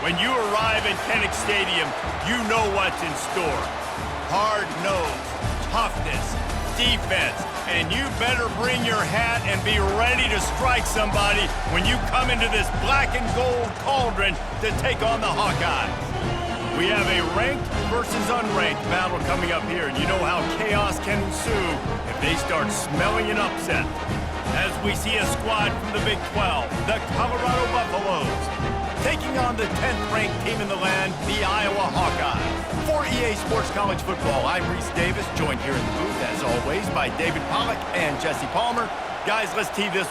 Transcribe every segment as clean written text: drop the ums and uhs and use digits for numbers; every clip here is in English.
When you arrive at Kinnick Stadium, you know what's in store. Hard nose, toughness, defense, and you better bring your hat and be ready to strike somebody when you come into this black and gold cauldron to take on the Hawkeyes. We have a ranked versus unranked battle coming up here, and you know how chaos can ensue if they start smelling an upset. As we see a squad from the Big 12, the Colorado Buffaloes, taking on the 10th-ranked team in the land, the Iowa Hawkeyes. For EA Sports College Football, I'm Reese Davis, joined here in the booth, as always, by David Pollack and Jesse Palmer. Guys, let's tee this.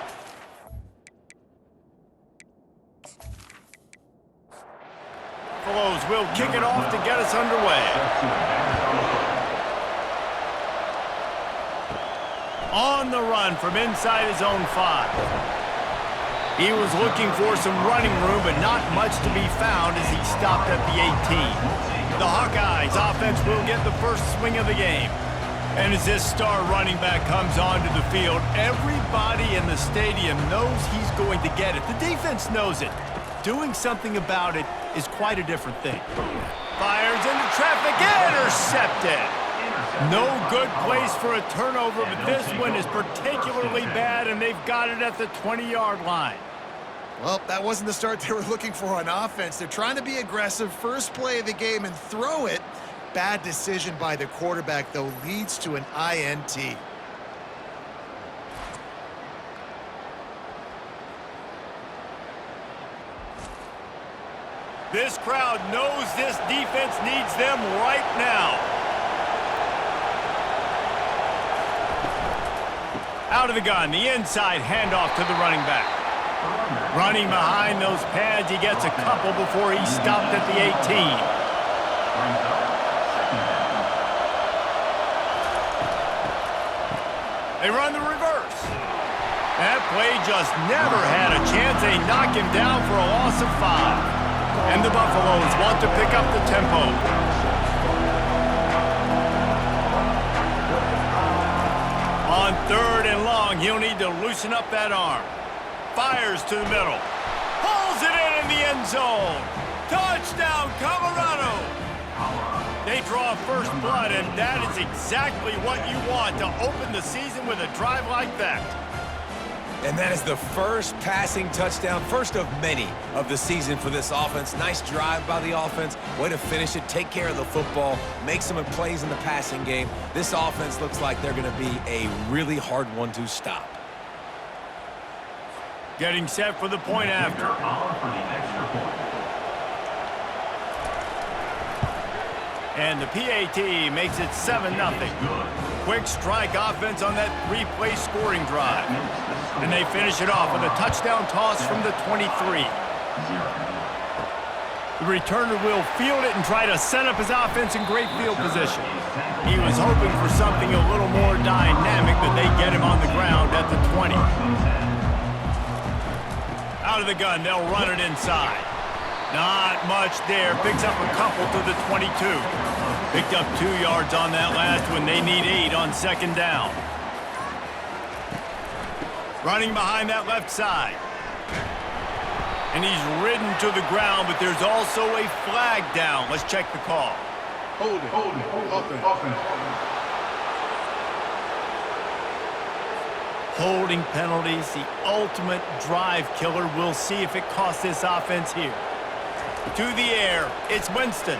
Buffaloes will kick it off to get us underway. On the run from inside his own 5. He was looking for some running room, but not much to be found as he stopped at the 18. The Hawkeyes offense will get the first swing of the game. And as this star running back comes onto the field, everybody in the stadium knows he's going to get it. The defense knows it. Doing something about it is quite a different thing. Fires into traffic, intercepted. No good place for a turnover, but this one is particularly bad, and they've got it at the 20-yard line. Well, that wasn't the start they were looking for on offense. They're trying to be aggressive, first play of the game, and throw it. Bad decision by the quarterback, though, leads to an INT. This crowd knows this defense needs them right now. Out of the gun, the inside handoff to the running back. Running behind those pads, he gets a couple before he stopped at the 18. They run the reverse. That play just never had a chance. They knock him down for a loss of 5. And the Buffaloes want to pick up the tempo. On 3rd and long, he'll need to loosen up that arm. Fires to the middle. Pulls it in the end zone. Touchdown, Colorado! They draw first blood, and that is exactly what you want to open the season with a drive like that. And that is the first passing touchdown, first of many of the season for this offense. Nice drive by the offense. Way to finish it, take care of the football, make some plays in the passing game. This offense looks like they're going to be a really hard one to stop. Getting set for the point after. And the PAT makes it 7-0. Quick strike offense on that 3-play scoring drive. And they finish it off with a touchdown toss from the 23. The returner will field it and try to set up his offense in great field position. He was hoping for something a little more dynamic, but they get him on the ground at the 20. Out of the gun, they'll run it inside. Not much there. Picks up a couple to the 22. Picked up 2 yards on that last one. They need 8 on 2nd down. Running behind that left side. And he's ridden to the ground, but there's also a flag down. Let's check the call. Hold it. Offense. Holding penalties, the ultimate drive killer. We'll see if it costs this offense here. To the air, it's Winston.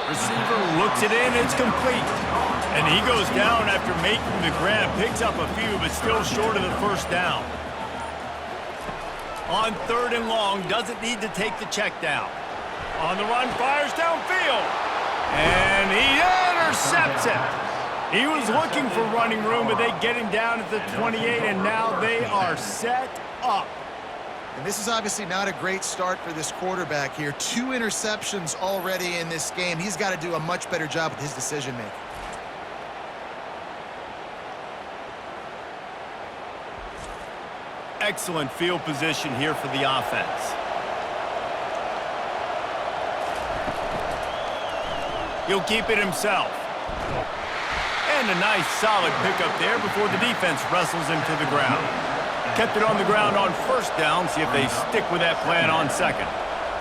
Receiver looks it in, it's complete. And he goes down after making the grab, picks up a few, but still short of the first down. On 3rd and long, doesn't need to take the check down. On the run, fires downfield. And he intercepts it. He was looking for running room, but they get him down at the 28, and now they are set up. And this is obviously not a great start for this quarterback here. 2 interceptions already in this game. He's got to do a much better job with his decision-making. Excellent field position here for the offense. He'll keep it himself. And a nice solid pickup there before the defense wrestles him to the ground. Kept it on the ground on 1st down. See if they stick with that plan on 2nd.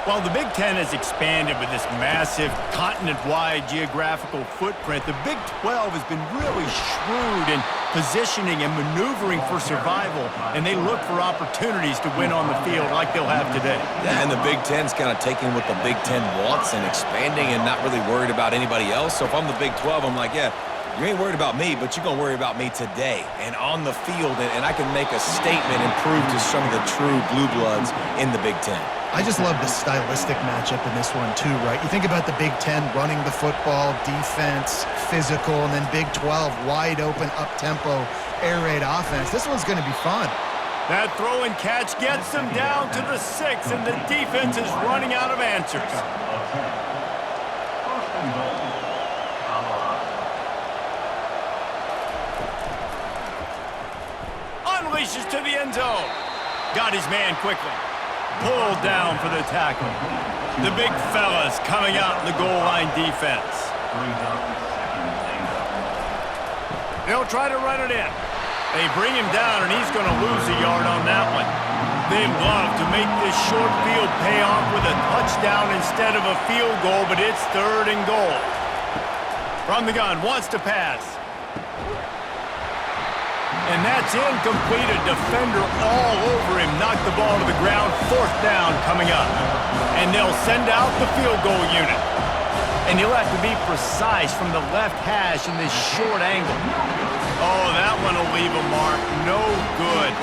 Well, the Big Ten has expanded with this massive continent-wide geographical footprint. The Big 12 has been really shrewd in positioning and maneuvering for survival, and they look for opportunities to win on the field like they'll have today. Yeah, and the Big Ten's kind of taking what the Big Ten wants and expanding and not really worried about anybody else. So if I'm the Big 12, I'm like, yeah, you ain't worried about me, but you're going to worry about me today and on the field, and I can make a statement and prove to some of the true blue bloods in the Big Ten. I just love the stylistic matchup in this one too, right? You think about the Big Ten running the football, defense, physical, and then Big 12 wide open, up-tempo, air raid offense. This one's going to be fun. That throw and catch gets them down to the 6, and the defense is running out of answers. Unleashes to the end zone. Got his man quickly. Pulled down for the tackle. The big fellas coming out in the goal line defense. They'll try to run it in. They bring him down, and he's going to lose a yard on that one. They'd love to make this short field pay off with a touchdown instead of a field goal, but it's 3rd and goal. From the gun, wants to pass. And that's incomplete. A defender all over him. Knocked the ball to the ground. 4th down coming up. And they'll send out the field goal unit. And you'll have to be precise from the left hash in this short angle. Oh, that one will leave a mark. No good.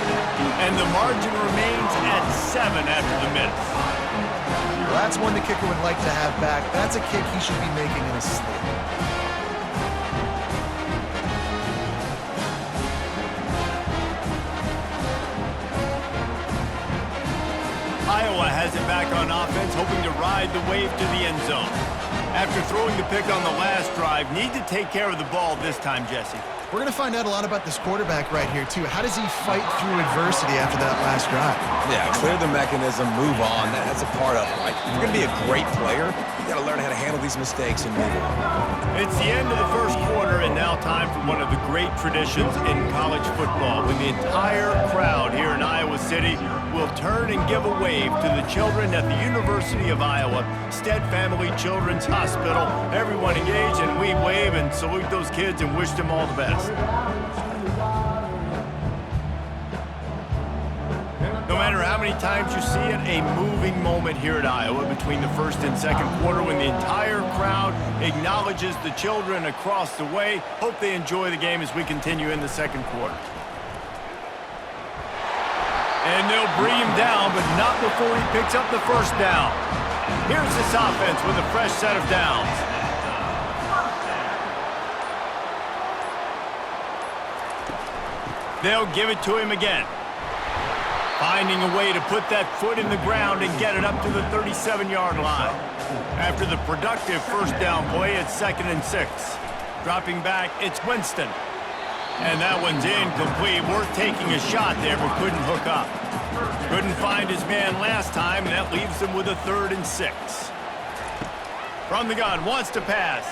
And the margin remains at 7 after the miss. Well, that's one the kicker would like to have back. That's a kick he should be making in his sleep. Iowa has it back on offense, hoping to ride the wave to the end zone. After throwing the pick on the last drive, need to take care of the ball this time, Jesse. We're going to find out a lot about this quarterback right here, too. How does he fight through adversity after that last drive? Yeah, clear the mechanism, move on. That's a part of it, right? If you're going to be a great player, you got to learn how to handle these mistakes and move on. It's the end of the first quarter, and now time for one of the great traditions in college football, when the entire crowd here in Iowa City will turn and give a wave to the children at the University of Iowa, Stead Family Children's Hospital. Everyone engaged, and we wave and salute those kids and wish them all the best. No matter how many times you see it, a moving moment here at Iowa between the first and second quarter when the entire crowd acknowledges the children across the way. Hope they enjoy the game as we continue in the second quarter. And they'll bring him down, but not before he picks up the first down. Here's this offense with a fresh set of downs. They'll give it to him again. Finding a way to put that foot in the ground and get it up to the 37-yard line. After the productive first down play, it's 2nd and 6. Dropping back, it's Winston. And that one's incomplete. Worth taking a shot there, but couldn't hook up. Couldn't find his man last time, and that leaves him with a 3rd and 6. From the gun, wants to pass.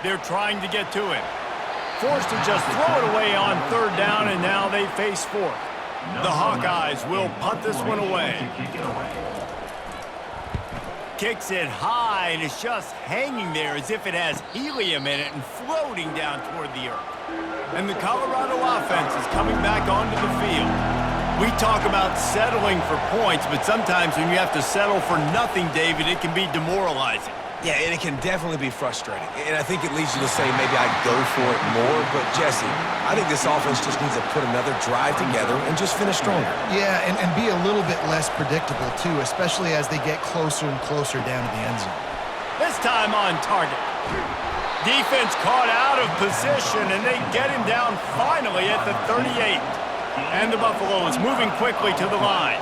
They're trying to get to him. Forced to just throw it away on 3rd down, and now they face 4th. The Hawkeyes will punt this one away. Kicks it high, and it's just hanging there as if it has helium in it and floating down toward the earth. And the Colorado offense is coming back onto the field. We talk about settling for points, but sometimes when you have to settle for nothing, David, it can be demoralizing. Yeah, and it can definitely be frustrating. And I think it leads you to say maybe I'd go for it more. But, Jesse, I think this offense just needs to put another drive together and just finish stronger. Yeah, and be a little bit less predictable, too, especially as they get closer and closer down to the end zone. This time on target. Defense caught out of position, and they get him down finally at the 38. And the Buffaloes moving quickly to the line.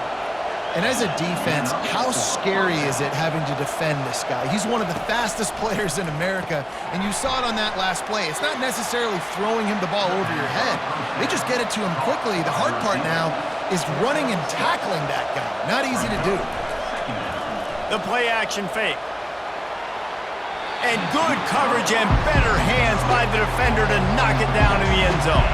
And as a defense, how scary is it having to defend this guy? He's one of the fastest players in America, and you saw it on that last play. It's not necessarily throwing him the ball over your head. They just get it to him quickly. The hard part now is running and tackling that guy. Not easy to do. The play action fake. And good coverage and better hands by the defender to knock it down in the end zone.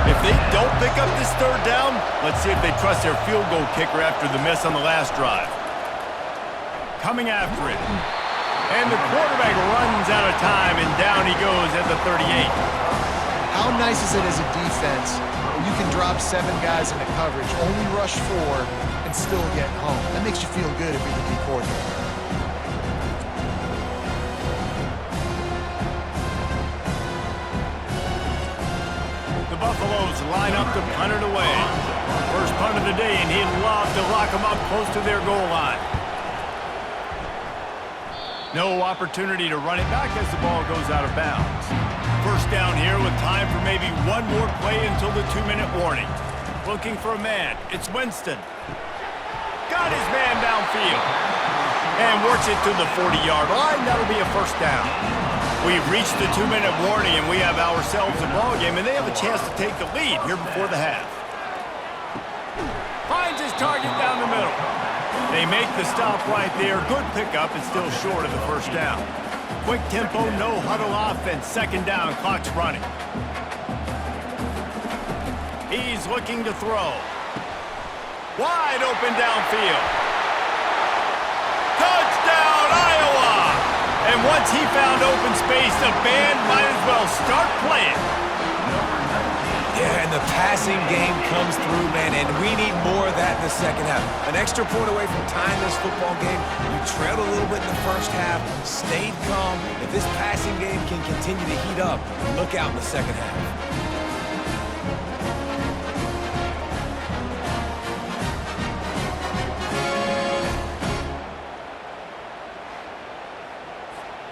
If they don't pick up this 3rd down, let's see if they trust their field goal kicker after the miss on the last drive. coming after it. And the quarterback runs out of time, and down he goes at the 38. How nice is it as a defense when you can drop 7 guys into coverage, only rush 4, and still get home? That makes you feel good if you're the D coordinator. The Buffaloes line up to punt it away. First punt of the day, and he'd love to lock them up close to their goal line. No opportunity to run it back as the ball goes out of bounds. First down here with time for maybe one more play until the 2-minute warning. Looking for a man. It's Winston. Got his man downfield. And works it to the 40-yard line. That'll be a first down. We've reached the 2-minute warning, and we have ourselves a ball game, and they have a chance to take the lead here before the half. Finds his target down the middle. They make the stop right there. Good pickup. It's still short of the first down. Quick tempo, no huddle offense. Second down, clock's running. He's looking to throw. Wide open downfield. Touchdown, Iowa! And once he found open space, the band might as well start playing. Yeah, and the passing game comes through, man, and we need more of that in the second half. An extra point away from tying this football game. You trailed a little bit in the first half, stayed calm. If this passing game can continue to heat up, look out in the second half.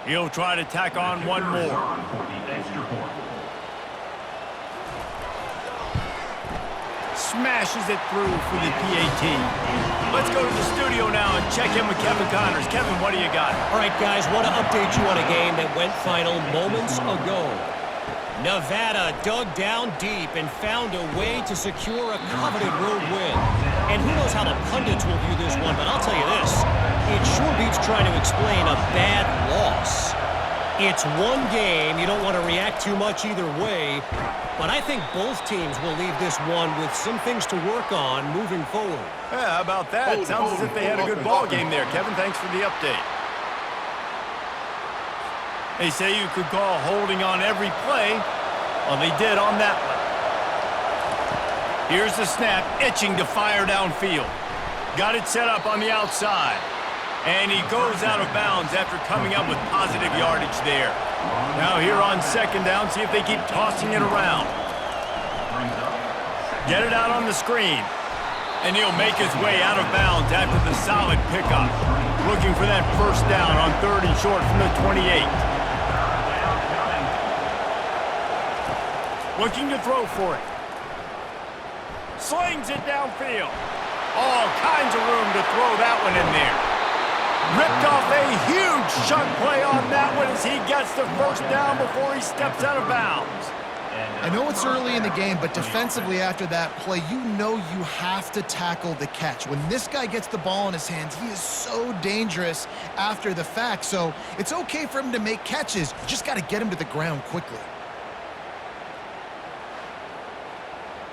He'll try to tack on one more. Smashes it through for the PAT. Let's go to the studio now and check in with Kevin Connors. Kevin, what do you got? All right, guys, want to update you on a game that went final moments ago. Nevada dug down deep and found a way to secure a coveted road win. And who knows how the pundits will view this one, but I'll tell you this. It sure beats trying to explain a bad loss. It's one game. You don't want to react too much either way. But I think both teams will leave this one with some things to work on moving forward. Yeah, how about that? Sounds as if they had a good ball game there. Kevin, thanks for the update. They say you could call holding on every play. Well, they did on that one. Here's the snap, itching to fire downfield. Got it set up on the outside. And he goes out of bounds after coming up with positive yardage there. Now here on second down, see if they keep tossing it around. Get it out on the screen. And he'll make his way out of bounds after the solid pickup. Looking for that first down on 3rd and short from the 28. Looking to throw for it. Slings it downfield. All kinds of room to throw that one in there. Ripped off a huge chunk play on that one as he gets the first down before he steps out of bounds. I know it's early in the game, but defensively after that play, you know you have to tackle the catch. When this guy gets the ball in his hands, he is so dangerous after the fact. So it's okay for him to make catches. You just got to get him to the ground quickly.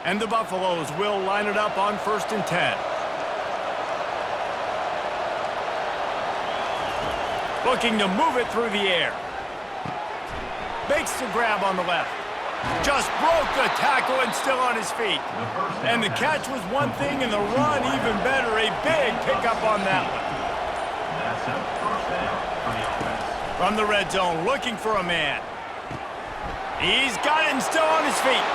And the Buffaloes will line it up on 1st and 10. Looking to move it through the air. Makes the grab on the left. Just broke the tackle and still on his feet. And the catch was one thing and the run even better. A big pickup on that one. From the red zone, looking for a man. He's got him still on his feet.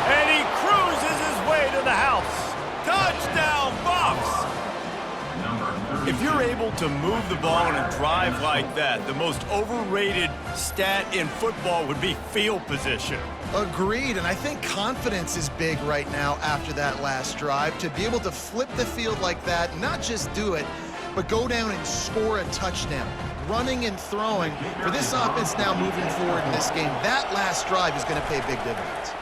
And he cruises his way to the house. Touchdown, Buffs! If you're able to move the ball in a drive like that, the most overrated stat in football would be field position. Agreed, and I think confidence is big right now after that last drive. To be able to flip the field like that, not just do it, but go down and score a touchdown. Running and throwing. For this offense now moving forward in this game, that last drive is going to pay big dividends.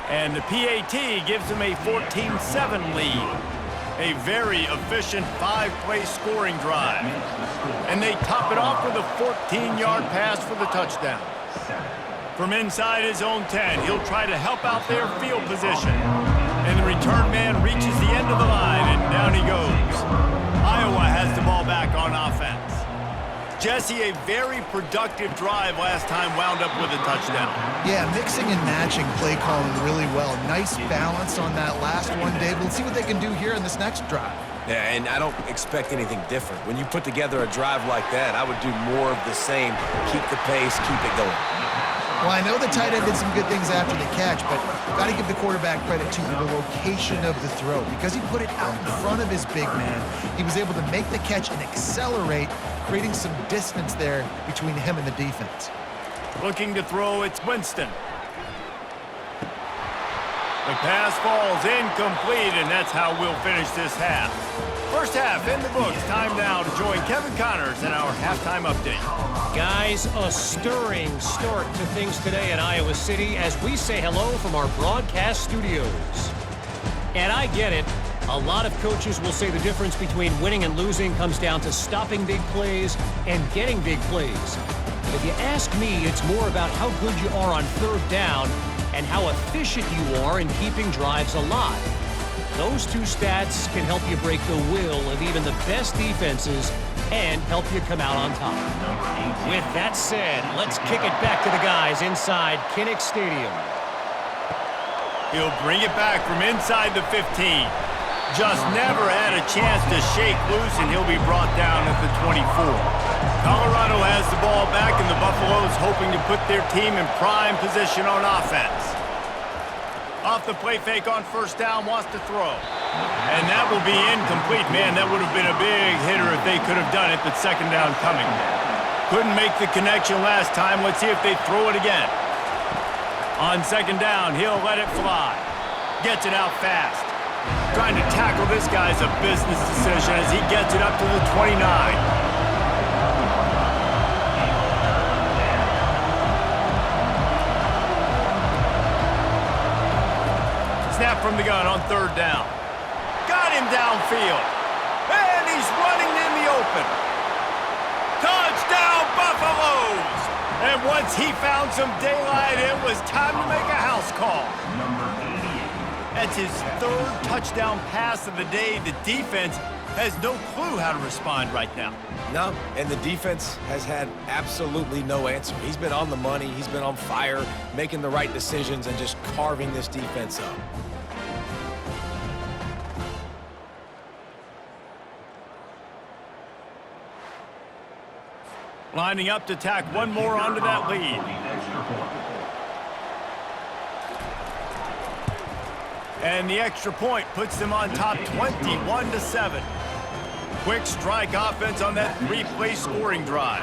And the PAT gives them a 14-7 lead. A very efficient 5-play scoring drive. And they top it off with a 14-yard pass for the touchdown. From inside his own 10, he'll try to help out their field position. And the return man reaches the end of the line, and down he goes. Iowa has the ball back on offense. Jesse, a very productive drive last time wound up with a touchdown. Yeah, mixing and matching play calling really well. Nice balance on that last one, Dave. Let's see what they can do here in this next drive. Yeah, and I don't expect anything different. When you put together a drive like that, I would do more of the same. Keep the pace, keep it going. Well, I know the tight end did some good things after the catch, but got to give the quarterback credit to the location of the throw. Because he put it out in front of his big man, he was able to make the catch and accelerate, creating some distance there between him and the defense. Looking to throw, it's Winston. The pass falls incomplete, and that's how we'll finish this half. First half in the books. Time now to join Kevin Connors in our halftime update. Guys, a stirring start to things today in Iowa City as we say hello from our broadcast studios. And I get it. A lot of coaches will say the difference between winning and losing comes down to stopping big plays and getting big plays. But if you ask me, it's more about how good you are on third down and how efficient you are in keeping drives alive. Those two stats can help you break the will of even the best defenses and help you come out on top. With that said, let's kick it back to the guys inside Kinnick Stadium. He'll bring it back from inside the 15. Just never had a chance to shake loose, and he'll be brought down at the 24. Colorado has the ball back, and the Buffaloes hoping to put their team in prime position on offense. Off the play fake on first down, wants to throw. And that will be incomplete. Man, that would have been a big hitter if they could have done it, but second down coming. Couldn't make the connection last time. Let's see if they throw it again. On second down, he'll let it fly. Gets it out fast. Trying to tackle this guy is a business decision as he gets it up to the 29. Snap from the gun on third down. Got him downfield. And he's running in the open. Touchdown, Buffaloes! And once he found some daylight, it was time to make a house call. That's his third touchdown pass of the day. The defense has no clue how to respond right now. No, and the defense has had absolutely no answer. He's been on the money. He's been on fire, making the right decisions and just carving this defense up. Lining up to tack one more onto that lead. And the extra point puts them on top 21-7. Quick strike offense on that three-play scoring drive.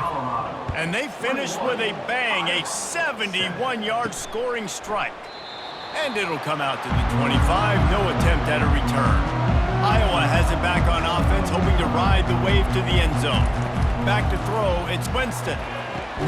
And they finish with a bang, a 71-yard scoring strike. And it'll come out to the 25, no attempt at a return. Iowa has it back on offense, hoping to ride the wave to the end zone. Back to throw, it's Winston.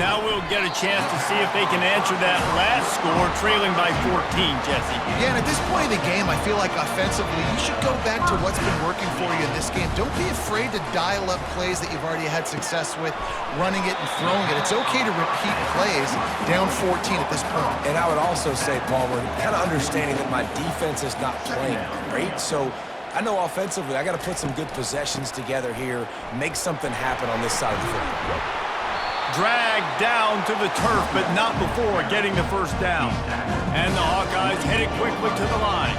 Now we'll get a chance to see if they can answer that last score, trailing by 14, Jesse. Yeah, and at this point in the game, I feel like offensively, you should go back to what's been working for you in this game. Don't be afraid to dial up plays that you've already had success with, running it and throwing it. It's okay to repeat plays down 14 at this point. And I would also say, Palmer, kind of understanding that my defense is not playing great, so I know offensively I got to put some good possessions together here, make something happen on this side of the football. Dragged down to the turf, but not before getting the first down. And the Hawkeyes headed quickly to the line.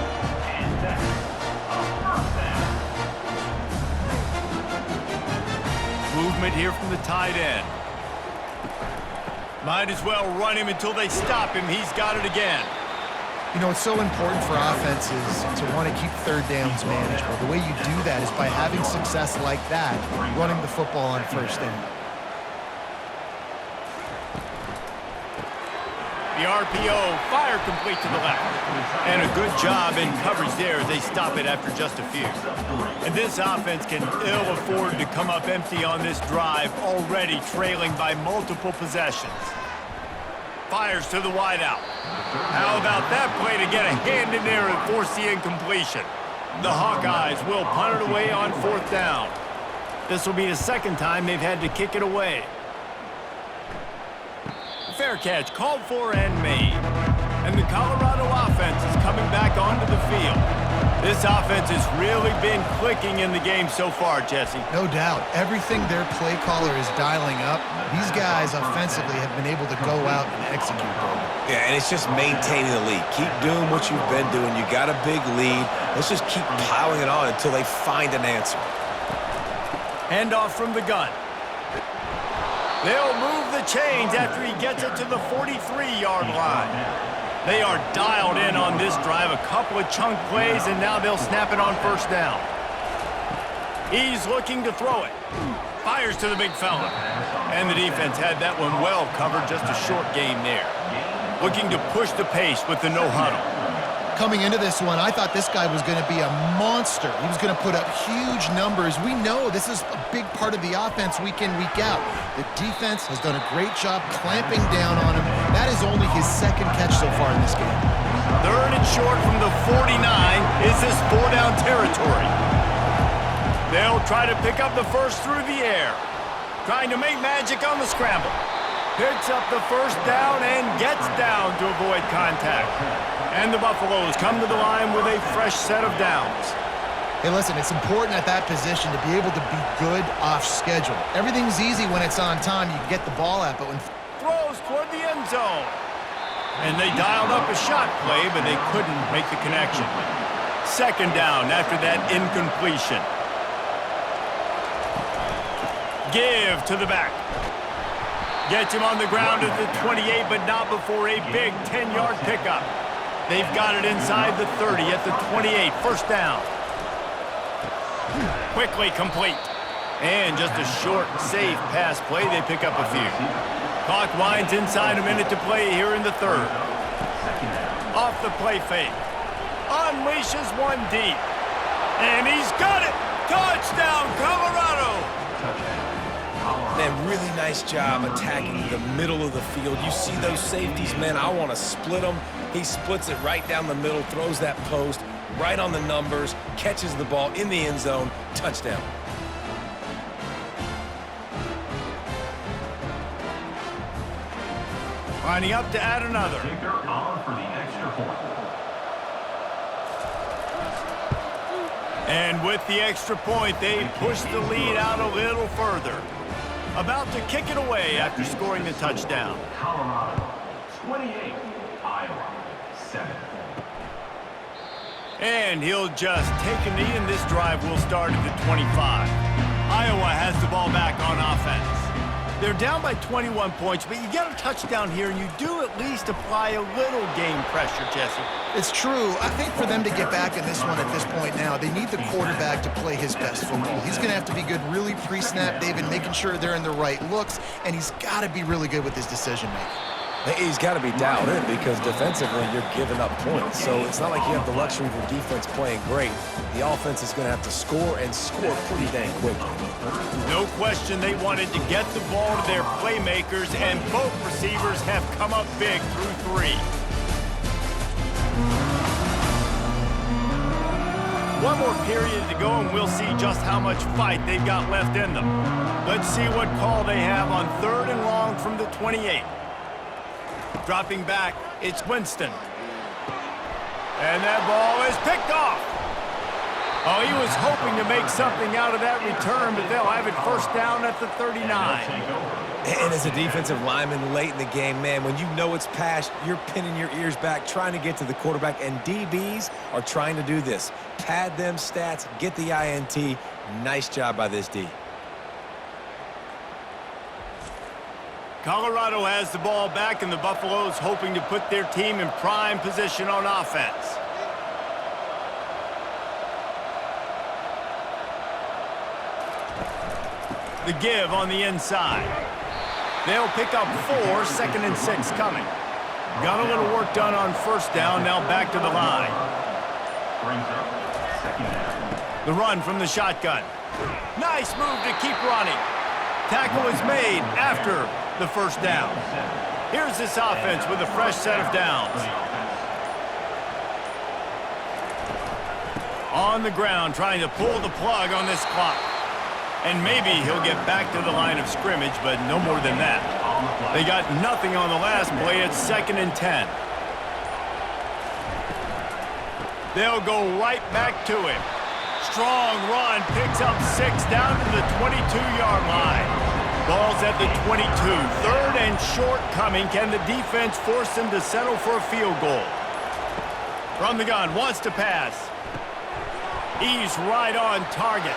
Movement here from the tight end. Might as well run him until they stop him. He's got it again. You know, it's so important for offenses to want to keep third downs manageable. The way you do that is by having success like that, running the football on first down. The RPO, fire complete to the left. And a good job in coverage there as they stop it after just a few. And this offense can ill afford to come up empty on this drive, already trailing by multiple possessions. Fires to the wideout. How about that play to get a hand in there and force the incompletion? The Hawkeyes will punt it away on fourth down. This will be the second time they've had to kick it away. Fair catch called for and made. And the Colorado offense is coming back onto the field. This offense has really been clicking in the game so far, Jesse. No doubt. Everything their play caller is dialing up, these guys offensively have been able to go out and execute them. Yeah, and it's just maintaining the lead. Keep doing what you've been doing. You got a big lead. Let's just keep piling it on until they find an answer. Handoff from the gun. They'll move the chains after he gets it to the 43-yard line. They are dialed in on this drive, a couple of chunk plays, and now they'll snap it on first down. He's looking to throw it. Fires to the big fella. And the defense had that one well covered, just a short game there. Looking to push the pace with the no huddle. Coming into this one, I thought this guy was going to be a monster. He was going to put up huge numbers. We know this is a big part of the offense week in, week out. The defense has done a great job clamping down on him. That is only his second catch so far in this game. Third and short from the 49. Is this four-down territory? They'll try to pick up the first through the air. Trying to make magic on the scramble. Picks up the first down and gets down to avoid contact. And the Buffaloes come to the line with a fresh set of downs. Hey, listen, it's important at that position to be able to be good off schedule. Everything's easy when it's on time. You can get the ball out, but when... Throws toward the end zone. And they dialed up a shot play, but they couldn't make the connection. Second down after that incompletion. Give to the back. Gets him on the ground at the 28, but not before a big 10-yard pickup. They've got it inside the 30 at the 28. First down. Quickly complete. And just a short, safe pass play. They pick up a few. Clock winds inside, a minute to play here in the third. Off the play fake. Unleashes one deep. And he's got it. Touchdown, Colorado. Man, really nice job attacking the middle of the field. You see those safeties, man, I want to split them. He splits it right down the middle, throws that post, right on the numbers, catches the ball in the end zone, touchdown. Lining up to add another. And with the extra point, they push the lead out a little further. About to kick it away after scoring the touchdown. Colorado, 28, Iowa, 7. And he'll just take a knee, and this drive will start at the 25. Iowa has the ball back on offense. They're down by 21 points, but you get a touchdown here, and you do at least apply a little game pressure, Jesse. It's true. I think for them to get back in this one at this point now, they need the quarterback to play his best football. He's going to have to be good really pre-snap, David, making sure they're in the right looks, and he's got to be really good with his decision-making. He's got to be dialed in because defensively you're giving up points. So it's not like you have the luxury of your defense playing great. The offense is going to have to score and score pretty dang quickly. No question they wanted to get the ball to their playmakers, and both receivers have come up big through three. One more period to go, and we'll see just how much fight they've got left in them. Let's see what call they have on 3rd and long from the 28. Dropping back, it's Winston. And that ball is picked off. Oh, he was hoping to make something out of that return, but they'll have it first down at the 39. And as a defensive lineman late in the game, man, when you know it's passed, you're pinning your ears back, trying to get to the quarterback, and DBs are trying to do this. Pad them stats, get the INT. Nice job by this D. Colorado has the ball back, and the Buffaloes hoping to put their team in prime position on offense. The give on the inside. They'll pick up 4, 2nd and 6 coming. Got a little work done on first down, now back to the line. The run from the shotgun. Nice move to keep running. Tackle is made after the first down. Here's this offense with a fresh set of downs. On the ground, trying to pull the plug on this clock. And maybe he'll get back to the line of scrimmage, but no more than that. They got nothing on the last play. It's 2nd and 10. They'll go right back to him. Strong run, picks up 6 down to the 22-yard line. Ball's at the 22. 3rd and short coming. Can the defense force them to settle for a field goal? From the gun, wants to pass. He's right on target.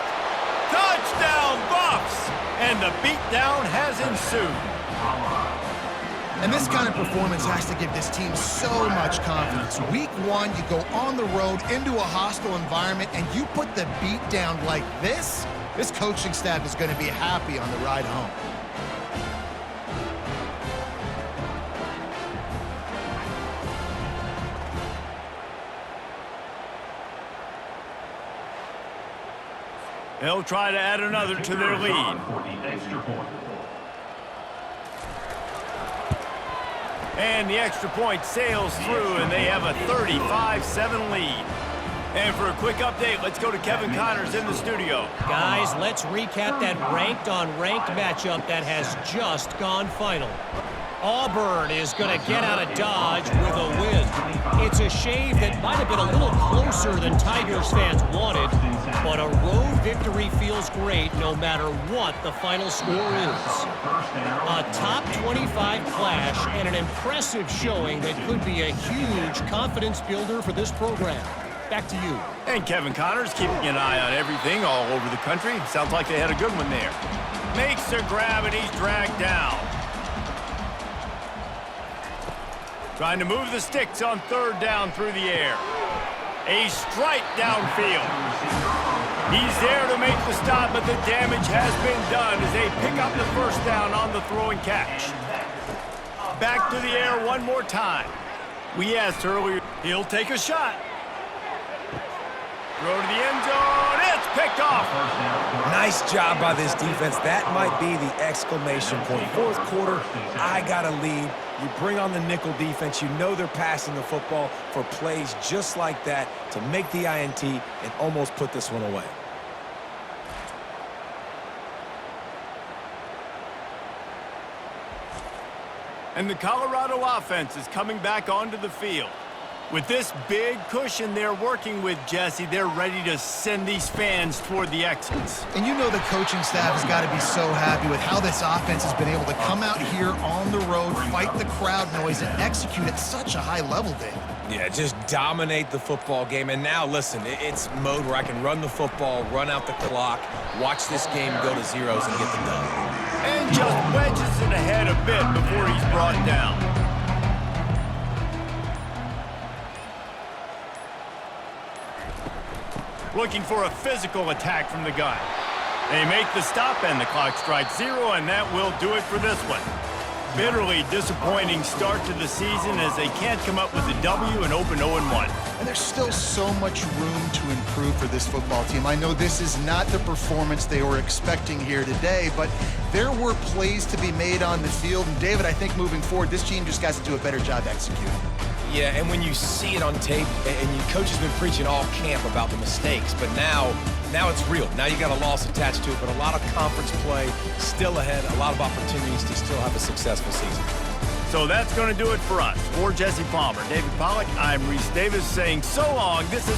Touchdown, Buffs! And the beatdown has ensued. And this kind of performance has to give this team so much confidence. Week 1, you go on the road into a hostile environment, and you put the beat down like this coaching staff is going to be happy on the ride home. They'll try to add another to their lead. For the extra point. And the extra point sails through, and they have a 35-7 lead. And for a quick update, let's go to Kevin Connors in the studio. Guys, let's recap that ranked-on-ranked matchup that has just gone final. Auburn is going to get out of Dodge with a win. It's a shame that might have been a little closer than Tigers fans wanted, but a road victory feels great no matter what the final score is. A top 25 clash and an impressive showing that could be a huge confidence builder for this program. Back to you. And Kevin Connors keeping an eye on everything all over the country. Sounds like they had a good one there. Makes the grab, and he's dragged down. Trying to move the sticks on 3rd down through the air. A strike downfield. He's there to make the stop, but the damage has been done as they pick up the 1st down on the throw and catch. Back to the air one more time. We asked earlier, he'll take a shot. Throw to the end zone. It's picked off. Nice job by this defense. That might be the exclamation point. 4th quarter, I got a lead. You bring on the nickel defense. You know they're passing the football for plays just like that to make the INT and almost put this one away. And the Colorado offense is coming back onto the field. With this big cushion they're working with, Jesse, they're ready to send these fans toward the exits. And you know the coaching staff has got to be so happy with how this offense has been able to come out here on the road, fight the crowd noise, and execute at such a high level, Dave. Yeah, just dominate the football game. And now, listen, it's mode where I can run the football, run out the clock, watch this game go to zeros and get the done. And just wedges it ahead a bit before he's brought down. Looking for a physical attack from the gun. They make the stop, and the clock strikes 0, and that will do it for this one. Bitterly disappointing start to the season as they can't come up with a W and open 0-1. And there's still so much room to improve for this football team. I know this is not the performance they were expecting here today, but there were plays to be made on the field. And David, I think moving forward, this team just got to do a better job executing. Yeah, and when you see it on tape, and your coach has been preaching all camp about the mistakes, but now it's real. Now you got a loss attached to it, but a lot of conference play still ahead, a lot of opportunities to still have a successful season. So that's going to do it for us. For Jesse Palmer, David Pollack, I'm Reese Davis saying so long. This is